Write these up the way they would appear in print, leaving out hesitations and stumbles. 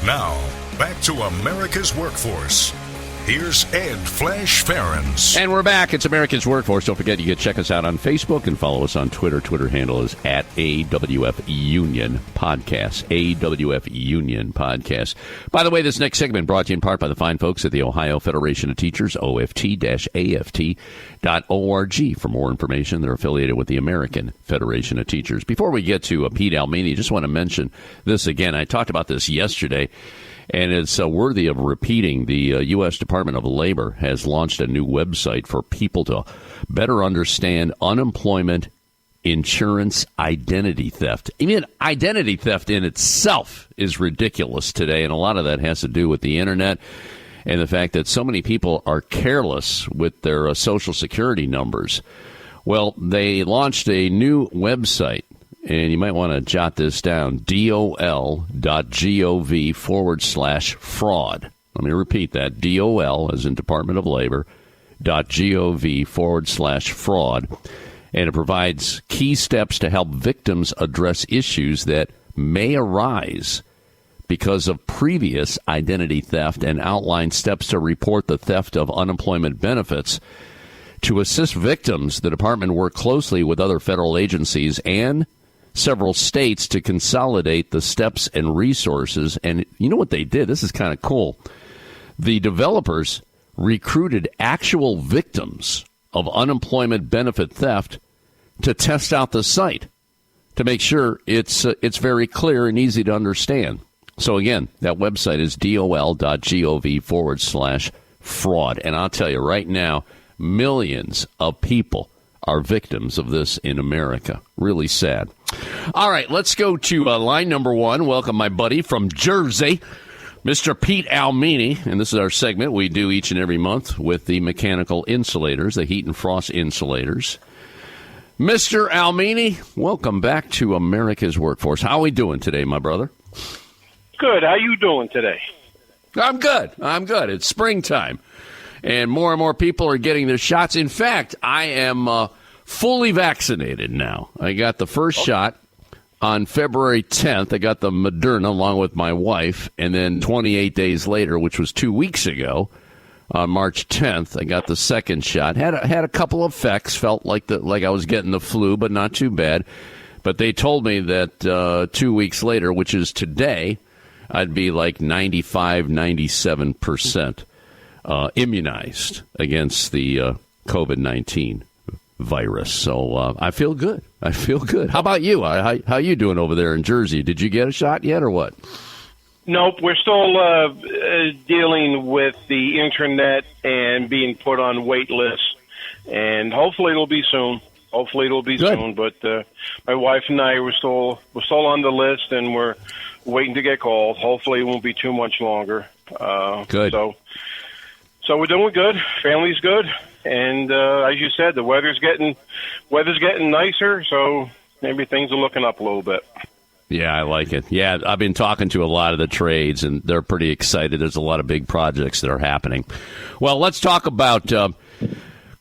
Now, back to America's Workforce. Here's Ed Flash Farrens. And we're back. It's America's Workforce. Don't forget, you can check us out on Facebook and follow us on Twitter. Twitter handle is at AWF Union Podcast. AWF Union Podcast. By the way, this next segment brought to you in part by the fine folks at the Ohio Federation of Teachers, OFT-AFT.org. For more information, they're affiliated with the American Federation of Teachers. Before we get to Pete Almini, I just want to mention this again. I talked about this yesterday, and it's worthy of repeating. The U.S. Department of Labor has launched a new website for people to better understand unemployment insurance identity theft. I mean, identity theft in itself is ridiculous today, and a lot of that has to do with the Internet and the fact that so many people are careless with their Social Security numbers. Well, they launched a new website, and you might want to jot this down, dol.gov/fraud. Let me repeat that, DOL, as in Department of Labor, .gov/fraud. And it provides key steps to help victims address issues that may arise because of previous identity theft and outline steps to report the theft of unemployment benefits. To assist victims, the department worked closely with other federal agencies and several states to consolidate the steps and resources. And you know what they did? This is kind of cool. The developers recruited actual victims of unemployment benefit theft to test out the site to make sure it's very clear and easy to understand. So again, that website is dol.gov/fraud. And I'll tell you right now, millions of people are victims of this in America. Really sad. All right, let's go to line number one. Welcome my buddy from Jersey, Mr. Pete Almini. And this is our segment we do each and every month with the mechanical insulators, the heat and frost insulators. Mr. Almini, welcome back to America's Workforce. How are we doing today, my brother? Good. How you doing today? I'm good. It's springtime, and more people are getting their shots. In fact, I am fully vaccinated now. I got the first shot on February 10th. I got the Moderna along with my wife, and then 28 days later, which was 2 weeks ago, on March 10th, I got the second shot. Had a couple of effects. Felt like I was getting the flu, but not too bad. But they told me that 2 weeks later, which is today, I'd be like 95, 97% immunized against the COVID-19 virus. So I feel good. How about you? How you doing over there in Jersey? Did you get a shot yet or what? Nope. We're still dealing with the internet and being put on wait lists. And hopefully it'll be soon. Good. But my wife and I we're still on the list, and we're waiting to get called. Hopefully it won't be too much longer. Good. So we're doing good. Family's good, and as you said, the weather's getting nicer. So maybe things are looking up a little bit. Yeah, I like it. Yeah, I've been talking to a lot of the trades, and they're pretty excited. There's a lot of big projects that are happening. Well, let's talk about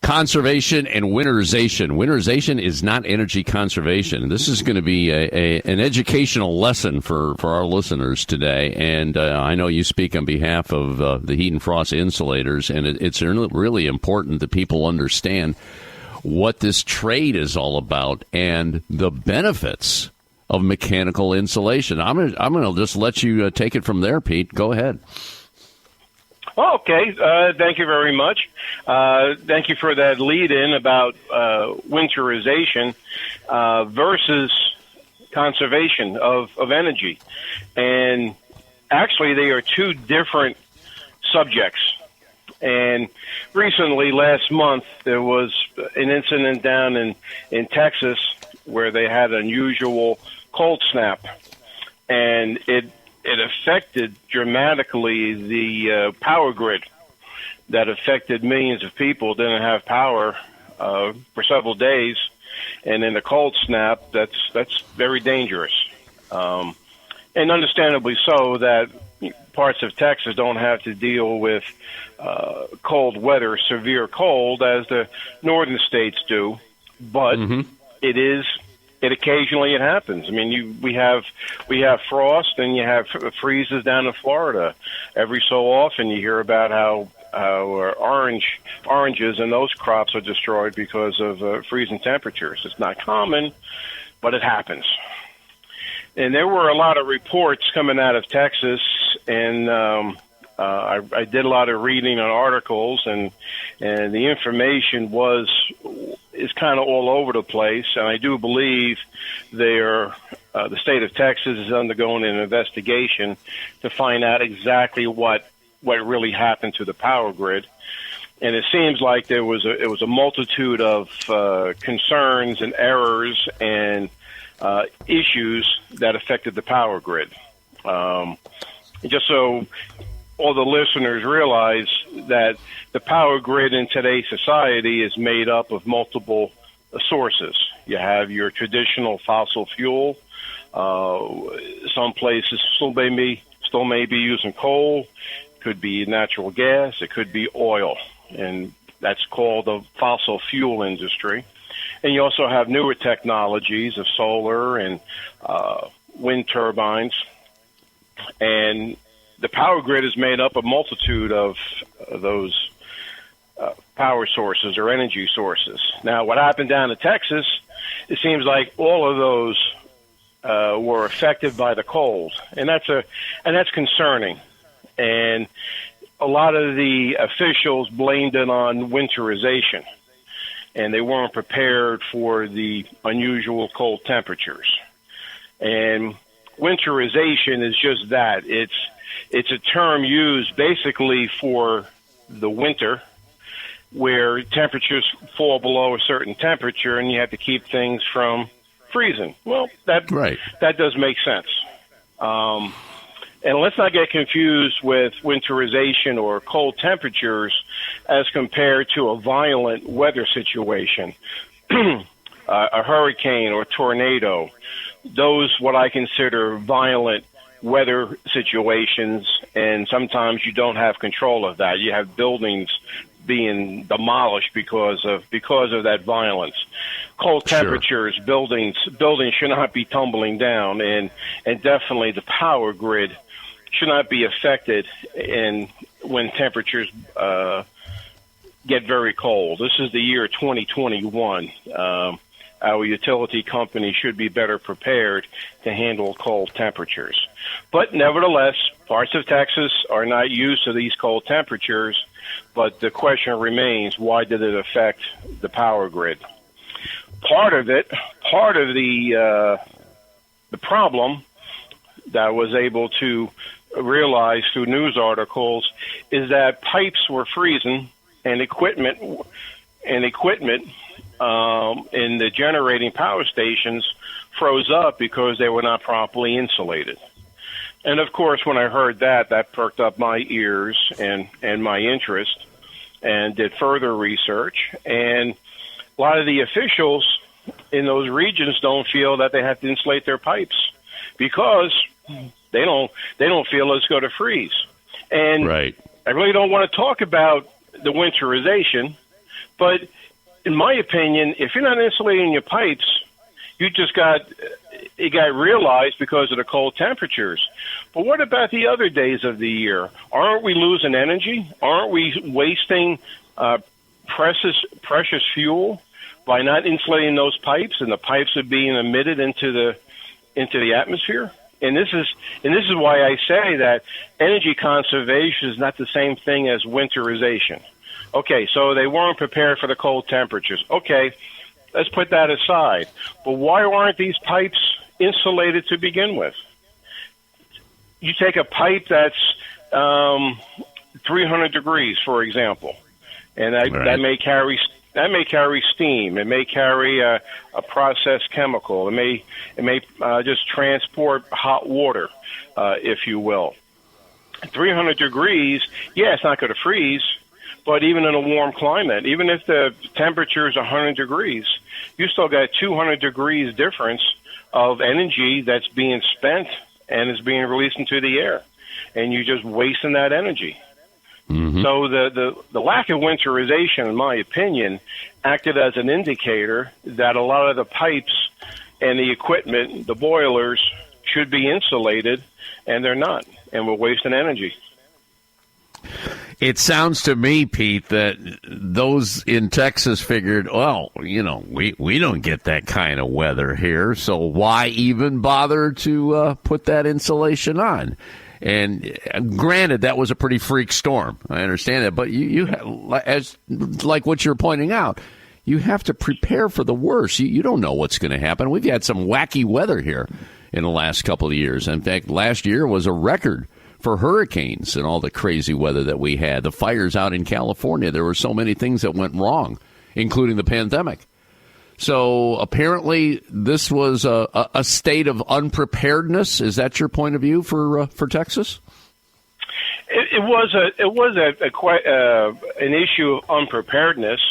conservation and winterization. Winterization is not energy conservation. This is going to be an educational lesson for our listeners today. And I know you speak on behalf of the Heat and Frost Insulators, and it's really important that people understand what this trade is all about and the benefits of mechanical insulation. I'm going to just let you take it from there, Pete. Go ahead. Okay. Thank you very much. Thank you for that lead-in about winterization versus conservation of energy. And actually, they are two different subjects. And recently, last month, there was an incident down in Texas where they had an unusual cold snap. And it affected dramatically the power grid. That affected millions of people. Didn't have power for several days, and in the cold snap, that's very dangerous, and understandably so. That parts of Texas don't have to deal with cold weather, severe cold, as the northern states do, but it is occasionally it happens. I mean, we have frost, and you have freezes down in Florida. Every so often, you hear about how oranges and those crops are destroyed because of freezing temperatures. It's not common, but it happens. And there were a lot of reports coming out of Texas, and I did a lot of reading on articles, and the information is kind of all over the place. And I do believe the state of Texas is undergoing an investigation to find out exactly what really happened to the power grid. And it seems like it was a multitude of concerns and errors and issues that affected the power grid. Just so all the listeners realize that the power grid in today's society is made up of multiple sources. You have your traditional fossil fuel. Some places still may be using coal. It could be natural gas. It could be oil, and that's called the fossil fuel industry. And you also have newer technologies of solar and wind turbines. And the power grid is made up of a multitude of those power sources or energy sources. Now, what happened down in Texas, it seems like all of those were affected by the cold, and that's concerning. And a lot of the officials blamed it on winterization, and they weren't prepared for the unusual cold temperatures. And winterization is just that. It's a term used basically for the winter, where temperatures fall below a certain temperature and you have to keep things from freezing. Well, that does make sense. And let's not get confused with winterization or cold temperatures as compared to a violent weather situation, a hurricane or tornado. Those, what I consider violent weather situations, and sometimes you don't have control of that. You have buildings being demolished because of that violence. Cold temperatures, buildings should not be tumbling down, and definitely the power grid should not be affected when temperatures get very cold. This is the year 2021. Our utility company should be better prepared to handle cold temperatures. But nevertheless, parts of Texas are not used to these cold temperatures, but the question remains, why did it affect the power grid? Part of the problem that I was able to realize through news articles is that pipes were freezing and equipment in the generating power stations froze up because they were not properly insulated. And of course, when I heard that perked up my ears and my interest, and did further research. And a lot of the officials in those regions don't feel that they have to insulate their pipes because they don't feel it's going to freeze. And I really don't want to talk about the winterization, but in my opinion, if you're not insulating your pipes, it got realized because of the cold temperatures. But what about the other days of the year? Aren't we losing energy? Aren't we wasting precious fuel by not insulating those pipes, and the pipes are being emitted into the atmosphere? And this is why I say that energy conservation is not the same thing as winterization. Okay, so they weren't prepared for the cold temperatures. Okay, let's put that aside. But why aren't these pipes insulated to begin with? You take a pipe that's 300 degrees, for example, and that may carry steam. It may carry a processed chemical. It may just transport hot water, if you will. 300 degrees, it's not going to freeze. But even in a warm climate, even if the temperature is 100 degrees, you still got 200 degrees difference of energy that's being spent and is being released into the air. And you're just wasting that energy. Mm-hmm. So the lack of winterization, in my opinion, acted as an indicator that a lot of the pipes and the equipment, the boilers, should be insulated, and they're not, and we're wasting energy. It sounds to me, Pete, that those in Texas figured, well, we don't get that kind of weather here, so why even bother to put that insulation on? And granted, that was a pretty freak storm. I understand that, but you as like what you're pointing out, you have to prepare for the worst. You don't know what's going to happen. We've had some wacky weather here in the last couple of years. In fact, last year was a record for hurricanes and all the crazy weather that we had. The fires out in California, there were so many things that went wrong, including the pandemic. So apparently this was a state of unpreparedness. Is that your point of view for Texas? It was quite an issue of unpreparedness,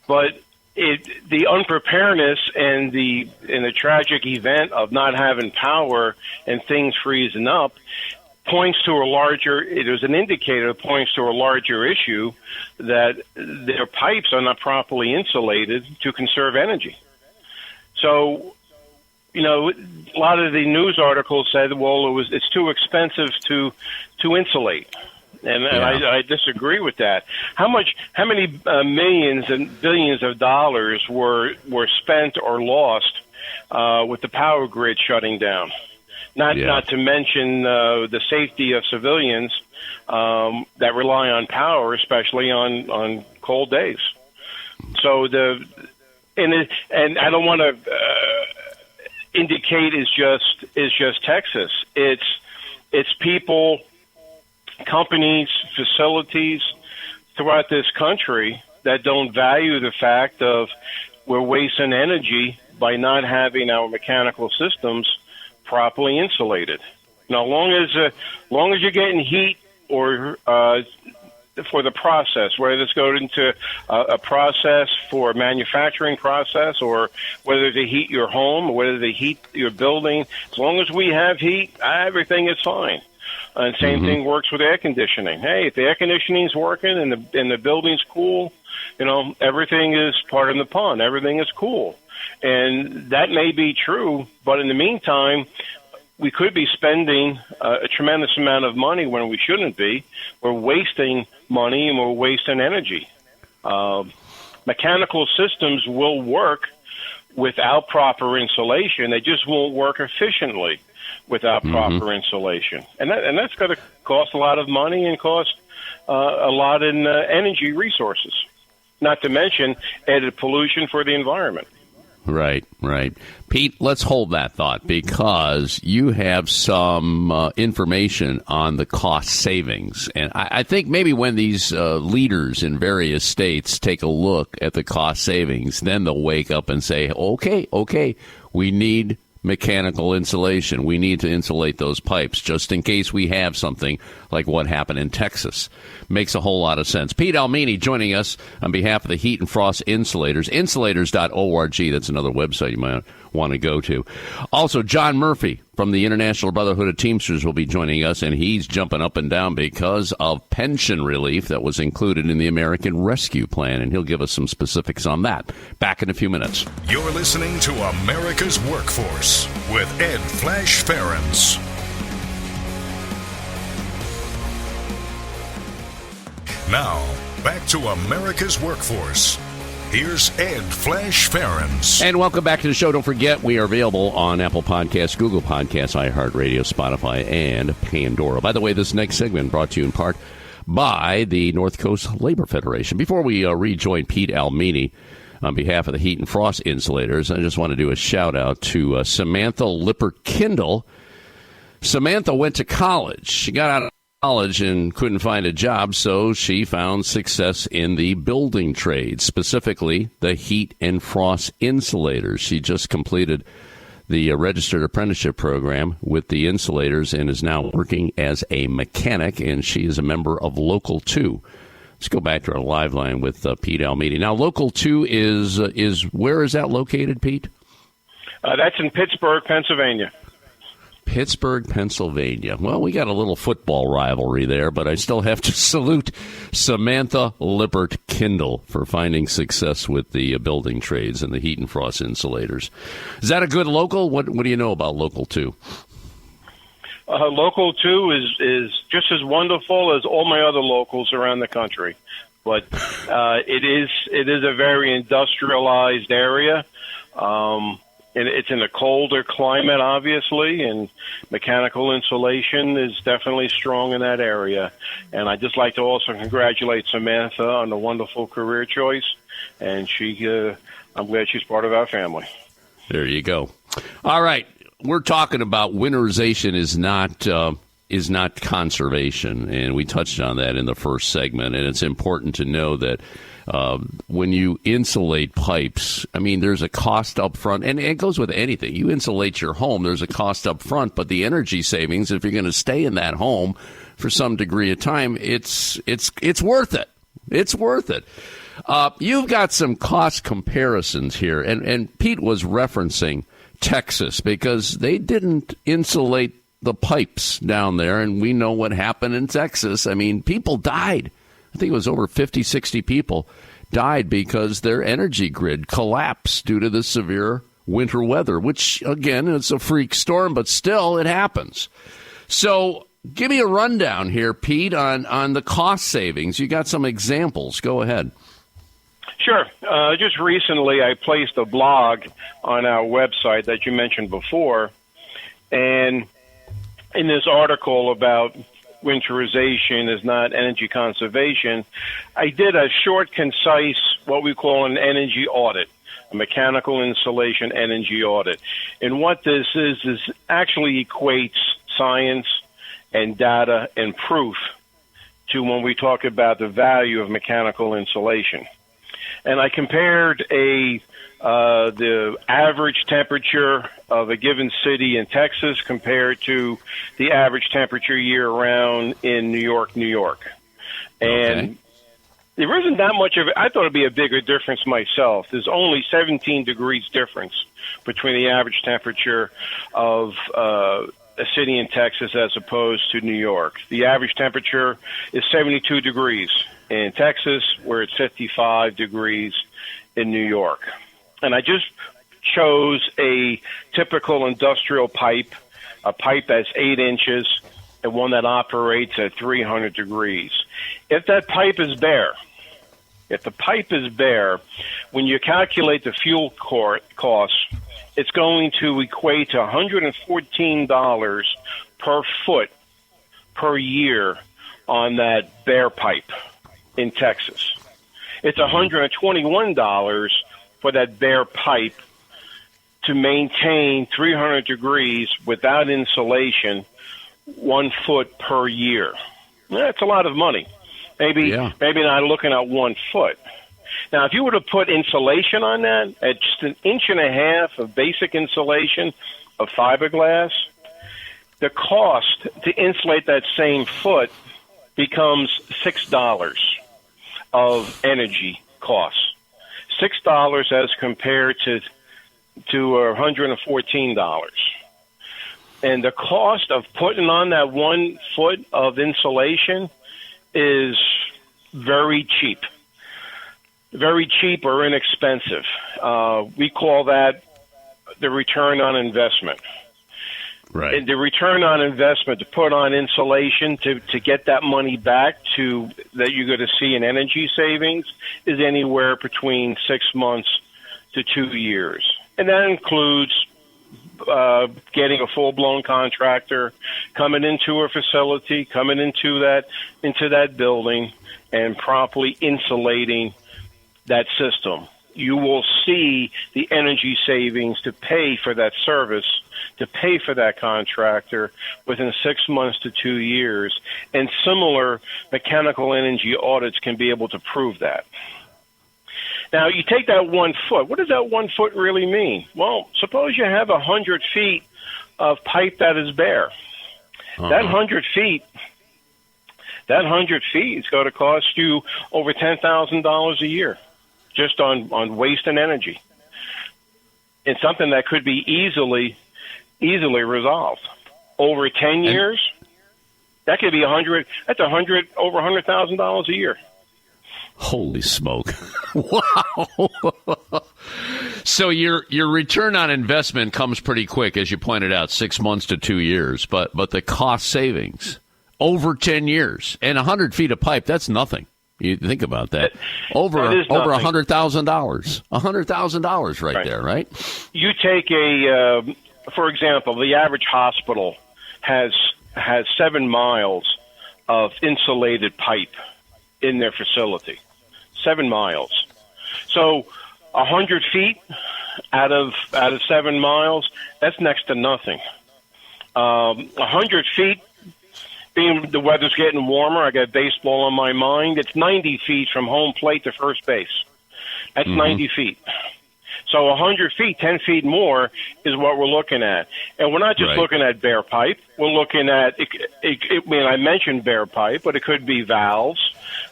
but the unpreparedness and the tragic event of not having power and things freezing up points to it was an indicator that points to a larger issue that their pipes are not properly insulated to conserve energy. So, a lot of the news articles said, well, it's too expensive to insulate. And I disagree with that. How many millions and billions of dollars were spent or lost with the power grid shutting down? Not to mention the safety of civilians that rely on power, especially on cold days. So and I don't want to indicate it's just Texas. It's people, companies, facilities throughout this country that don't value the fact of we're wasting energy by not having our mechanical systems properly insulated. Now, long as you're getting heat or for the process, whether it's going into a process for a manufacturing process or whether to heat your home or whether to heat your building, as long as we have heat, everything is fine. And same thing works with air conditioning. Hey, if the air conditioning is working and the building's cool, everything is part of the pond. Everything is cool. And that may be true, but in the meantime, we could be spending a tremendous amount of money when we shouldn't be. We're wasting money and we're wasting energy. Mechanical systems will work without proper insulation. They just won't work efficiently without proper insulation. And that's going to cost a lot of money and cost a lot in energy resources, not to mention added pollution for the environment. Right. Pete, let's hold that thought because you have some information on the cost savings. And I think maybe when these leaders in various states take a look at the cost savings, then they'll wake up and say, okay, we need mechanical insulation. We need to insulate those pipes just in case we have something like what happened in Texas. Makes a whole lot of sense. Pete Almini joining us on behalf of the Heat and Frost Insulators. Insulators.org. That's another website you might want to go to. Also, John Murphy from the International Brotherhood of Teamsters will be joining us, and he's jumping up and down because of pension relief that was included in the American Rescue Plan, and he'll give us some specifics on that. Back in a few minutes. You're listening to America's Workforce with Ed Flash Ferens. Now, back to America's Workforce. Here's Ed Flash Ferens. And welcome back to the show. Don't forget, we are available on Apple Podcasts, Google Podcasts, iHeartRadio, Spotify, and Pandora. By the way, this next segment brought to you in part by the North Coast Labor Federation. Before we rejoin Pete Almini on behalf of the Heat and Frost Insulators, I just want to do a shout-out to Samantha Lipper-Kindle. Samantha went to college. She got out of college and couldn't find a job, so she found success in the building trade, specifically the heat and frost insulators. She just completed the registered apprenticeship program with the insulators and is now working as a mechanic, and she is a member of Local 2. Let's go back to our live line with Pete Almini. Now, Local 2 is where is that located, Pete? That's in Pittsburgh, Pennsylvania. Pittsburgh, Pennsylvania. Well, we got a little football rivalry there, but I still have to salute Samantha Lippert-Kindle for finding success with the building trades and the heat and frost insulators. Is that a good local? What do you know about Local 2? Local 2 is just as wonderful as all my other locals around the country. But it is a very industrialized area. And it's in a colder climate, obviously, and mechanical insulation is definitely strong in that area. And I'd just like to also congratulate Samantha on the wonderful career choice, and I'm glad she's part of our family. There you go. All right, we're talking about winterization is not conservation, and we touched on that in the first segment. And it's important to know that when you insulate pipes, I mean, there's a cost up front, and it goes with anything. You insulate your home, there's a cost up front, but the energy savings, if you're going to stay in that home for some degree of time, it's worth it. It's worth it. You've got some cost comparisons here, and Pete was referencing Texas because they didn't insulate the pipes down there, and we know what happened in Texas. I mean, people died. I think it was over 50, 60 people died because their energy grid collapsed due to the severe winter weather, which, again, it's a freak storm, but still it happens. So give me a rundown here, Pete, on the cost savings. You got some examples. Go ahead. Sure. Just recently I placed a blog on our website that you mentioned before, and in this article about winterization is not energy conservation, I did a short, concise, what we call an energy audit, a mechanical insulation energy audit. And what this is actually equates science and data and proof to when we talk about the value of mechanical insulation. And I compared the average temperature of a given city in Texas compared to the average temperature year-round in New York. And there isn't that much of it. I thought it would be a bigger difference myself. There's only 17 degrees difference between the average temperature of a city in Texas as opposed to New York. The average temperature is 72 degrees in Texas, where it's 55 degrees in New York. And I just chose a typical industrial pipe, a pipe that's 8 inches, and one that operates at 300 degrees. If that pipe is bare, when you calculate the fuel cost, it's going to equate to $114 per foot per year on that bare pipe in Texas. It's $121 for that bare pipe to maintain 300 degrees without insulation 1 foot per year. That's a lot of money. Maybe not looking at 1 foot. Now, if you were to put insulation on that at just 1.5 inches of basic insulation of fiberglass, the cost to insulate that same foot becomes $6 of energy costs. $6 as compared to $114. And the cost of putting on that 1 foot of insulation is very cheap or inexpensive. We call that the return on investment. Right. And the return on investment to put on insulation to get that money back that you're going to see in energy savings is anywhere between 6 months to 2 years. And that includes getting a full-blown contractor, coming into a facility, coming into that building, and properly insulating that system. You will see the energy savings to pay for that service, to pay for that contractor within 6 months to 2 years. And similar mechanical energy audits can be able to prove that. Now, you take that 1 foot. What does that 1 foot really mean? Well, suppose you have 100 feet of pipe that is bare. Uh-huh. That 100 feet is going to cost you over $10,000 a year just on waste and energy. It's something that could be easily resolved. over 10 years, that could be over $100,000 a year. Holy smoke. Wow. So your return on investment comes pretty quick, as you pointed out, 6 months to 2 years, but the cost savings over 10 years and 100 feet of pipe, that's nothing. You think about that. Over $100,000. $100,000 right there, right? You take for example, the average hospital has 7 miles of insulated pipe in their facility. 7 miles. So 100 feet out of 7 miles, that's next to nothing. 100 feet, being the weather's getting warmer, I got baseball on my mind, it's 90 feet from home plate to first base. That's 90 feet. So 100 feet, 10 feet more is what we're looking at. And we're not just looking at bare pipe. We're looking at, I mentioned bare pipe, but it could be valves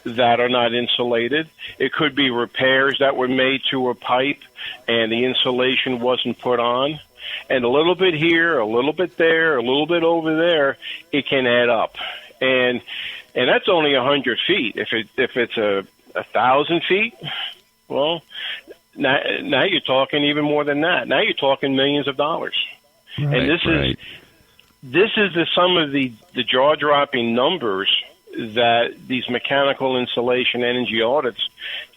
that are not insulated. It could be repairs that were made to a pipe and the insulation wasn't put on. And a little bit here, a little bit there, a little bit over there, it can add up. And that's only 100 feet. If it's 1,000 feet, well, now you're talking even more than that. Now you're talking millions of dollars. Right, and this is some of the jaw-dropping numbers that these mechanical insulation energy audits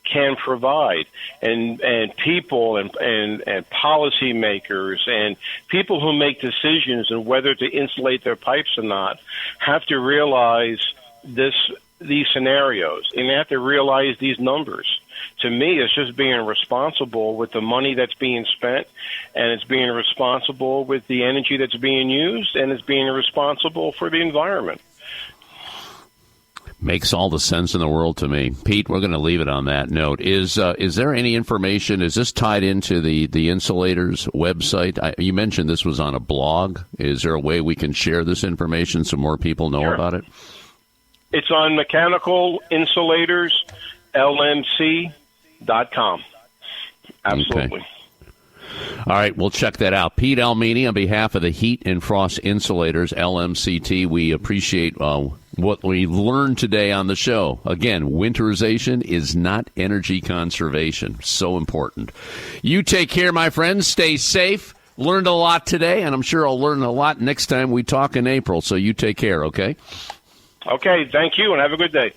can provide, and people and policymakers and people who make decisions on whether to insulate their pipes or not have to realize these scenarios, and they have to realize these numbers. To me, it's just being responsible with the money that's being spent, and it's being responsible with the energy that's being used, and it's being responsible for the environment. Makes all the sense in the world to me. Pete, we're going to leave it on that note. Is there any information? Is this tied into the Insulators website? You mentioned this was on a blog. Is there a way we can share this information so more people know about it? It's on Mechanical Insulators, LMC.com. Absolutely. Okay. All right, we'll check that out. Pete Almini, on behalf of the Heat and Frost Insulators, LMCT, we appreciate what we learned today on the show. Again, winterization is not energy conservation. So important. You take care, my friends. Stay safe. Learned a lot today, and I'm sure I'll learn a lot next time we talk in April. So you take care, okay? Okay, thank you, and have a good day.